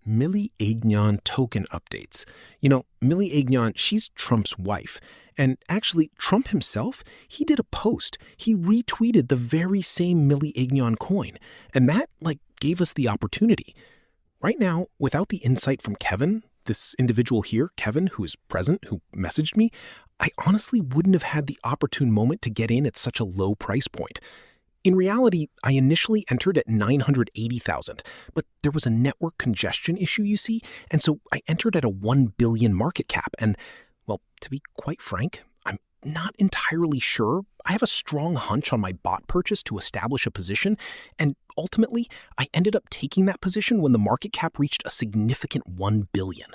Millie Agnon token updates. Millie Agnon, she's Trump's wife. And actually, Trump himself, he did a post. He retweeted the very same Millie Agnon coin. And that, gave us the opportunity. Right now, without the insight from Kevin, this individual here, Kevin, who is present, who messaged me, I honestly wouldn't have had the opportune moment to get in at such a low price point. In reality, I initially entered at 980,000, but there was a network congestion issue, you see, and so I entered at a 1 billion market cap. And, well, to be quite frank, I'm not entirely sure. I have a strong hunch on my bot purchase to establish a position, and ultimately, I ended up taking that position when the market cap reached a significant 1 billion.